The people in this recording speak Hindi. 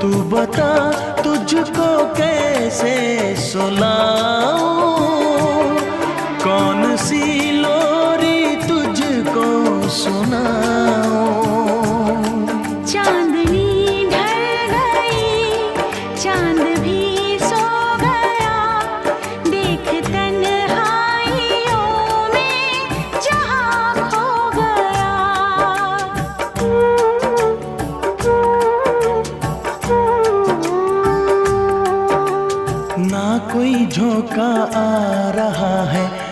तू बता तुझको कैसे सुनाऊं, कौन सी लोरी तुझको सुनाऊं। चांदनी ढल गई, चांद भी सो गया, देख तन्हाइयों में जहां खो गया। ना कोई झोंका आ रहा है,